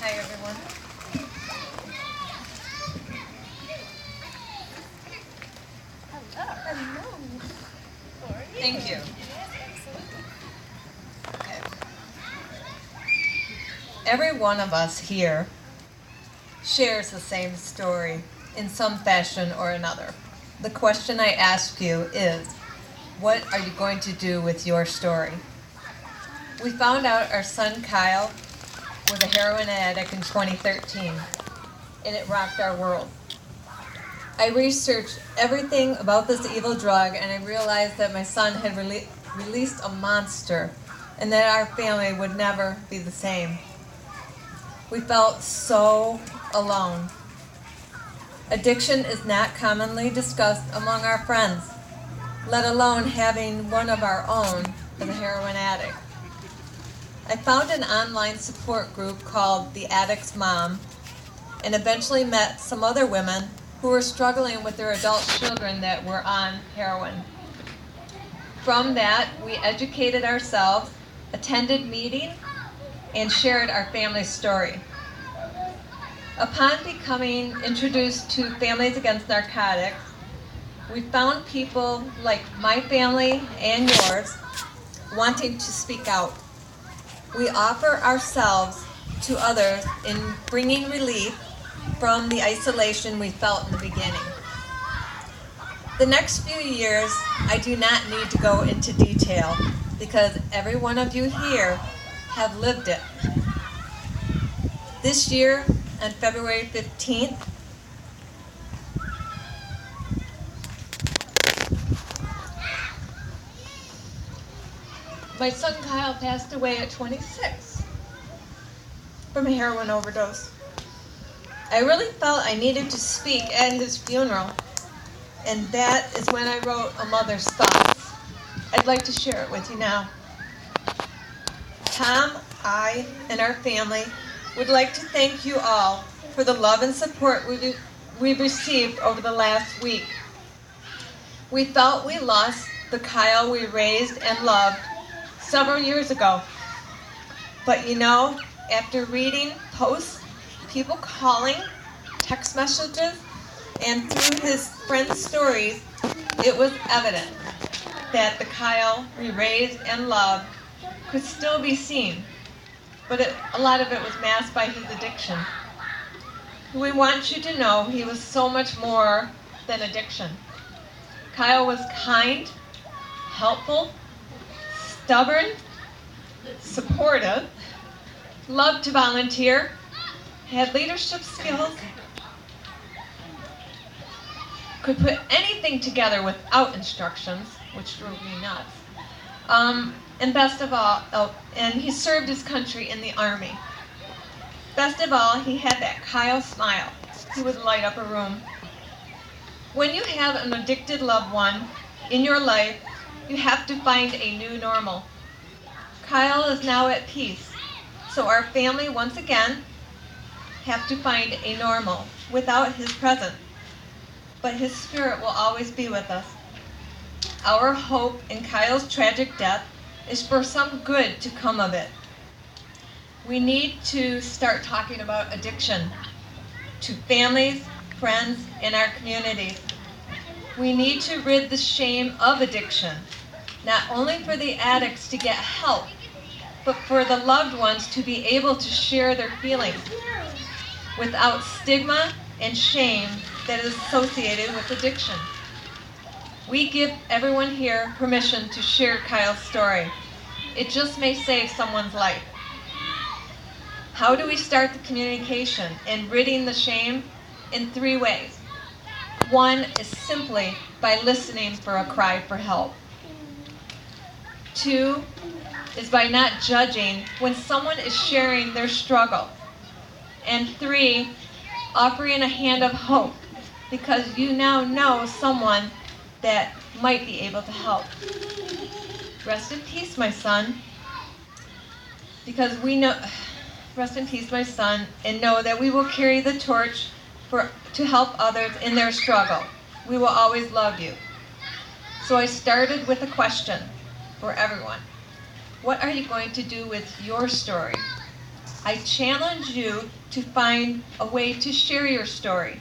Hi, everyone. Hello. How are you? Thank you. Yes, absolutely. Okay. Every one of us here shares the same story in some fashion or another. The question I ask you is, what are you going to do with your story? We found out our son Kyle was a heroin addict in 2013, and it rocked our world. I researched everything about this evil drug, and I realized that my son had released a monster, and that our family would never be the same. We felt so alone. Addiction is not commonly discussed among our friends, let alone having one of our own as a heroin addict. I found an online support group called The Addict's Mom, and eventually met some other women who were struggling with their adult children that were on heroin. From that, we educated ourselves, attended meetings, and shared our family story. Upon becoming introduced to Families Against Narcotics, we found people like my family and yours wanting to speak out. We offer ourselves to others in bringing relief from the isolation we felt in the beginning. The next few years, I do not need to go into detail because every one of you here have lived it. This year, on February 15th, my son Kyle passed away at 26 from a heroin overdose. I really felt I needed to speak at his funeral, and that is when I wrote A Mother's Thoughts. I'd like to share it with you now. Tom, I, and our family would like to thank you all for the love and support we've received over the last week. We felt we lost the Kyle we raised and loved several years ago. But you know, after reading posts, people calling, text messages, and through his friends' stories, it was evident that the Kyle we raised and loved could still be seen, but a lot of it was masked by his addiction. We want you to know he was so much more than addiction. Kyle was kind, helpful, stubborn, supportive, loved to volunteer, had leadership skills, could put anything together without instructions, which drove me nuts. And best of all, and he served his country in the Army. Best of all, he had that Kyle smile. He would light up a room. When you have an addicted loved one in your life, you have to find a new normal. Kyle is now at peace, so our family once again have to find a normal without his presence. But his spirit will always be with us. Our hope in Kyle's tragic death is for some good to come of it. We need to start talking about addiction to families, friends, and our communities. We need to rid the shame of addiction, not only for the addicts to get help, but for the loved ones to be able to share their feelings without stigma and shame that is associated with addiction. We give everyone here permission to share Kyle's story. It just may save someone's life. How do we start the communication and ridding the shame? In 3 ways. One is simply by listening for a cry for help. 2 is by not judging when someone is sharing their struggle. And 3, offering a hand of hope, because you now know someone that might be able to help. Rest in peace, my son, because we know, rest in peace, my son, and know that we will carry the torch to help others in their struggle. We will always love you. So I started with a question for everyone. What are you going to do with your story? I challenge you to find a way to share your story.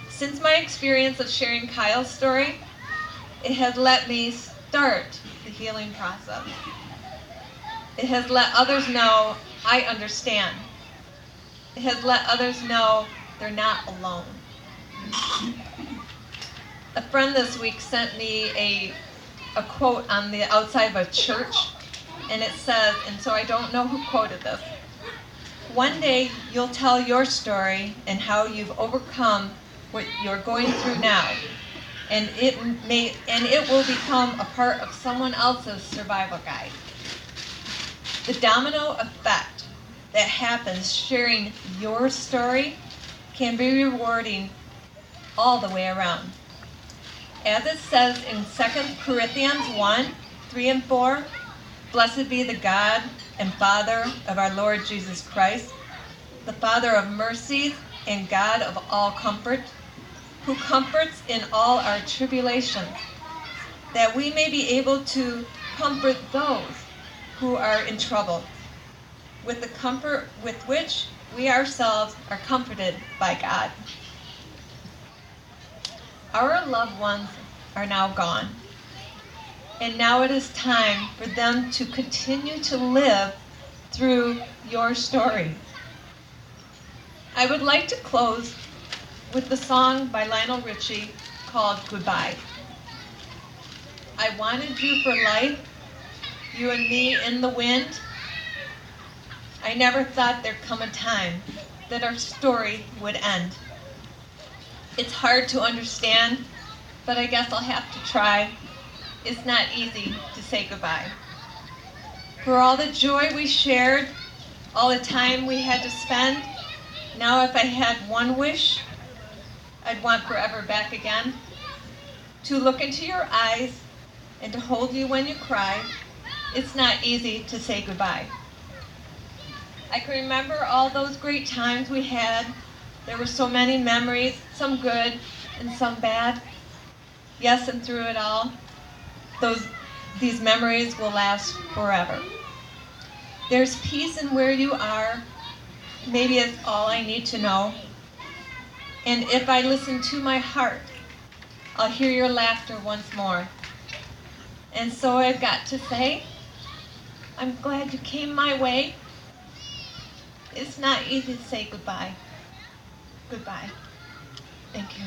Since my experience of sharing Kyle's story, it has let me start the healing process. It has let others know I understand. It has let others know they're not alone. A friend this week sent me a quote on the outside of a church, and it says, and so I don't know who quoted this, "One day you'll tell your story and how you've overcome what you're going through now, and it will become a part of someone else's survival guide." The domino effect that happens sharing your story can be rewarding all the way around. As it says in 2 Corinthians 1, 3 and 4, "Blessed be the God and Father of our Lord Jesus Christ, the Father of mercies and God of all comfort, who comforts in all our tribulations, that we may be able to comfort those who are in trouble, with the comfort with which we ourselves are comforted by God." Our loved ones are now gone, and now it is time for them to continue to live through your story. I would like to close with the song by Lionel Richie called "Goodbye." I wanted you for life, you and me in the wind. I never thought there'd come a time that our story would end. It's hard to understand, but I guess I'll have to try. It's not easy to say goodbye. For all the joy we shared, all the time we had to spend, now if I had one wish, I'd want forever back again. To look into your eyes and to hold you when you cry. It's not easy to say goodbye. I can remember all those great times we had. There were so many memories, some good and some bad. Yes, and through it all, these memories will last forever. There's peace in where you are. Maybe it's all I need to know. And if I listen to my heart, I'll hear your laughter once more. And so I've got to say, I'm glad you came my way. It's not easy to say goodbye. Goodbye. Thank you.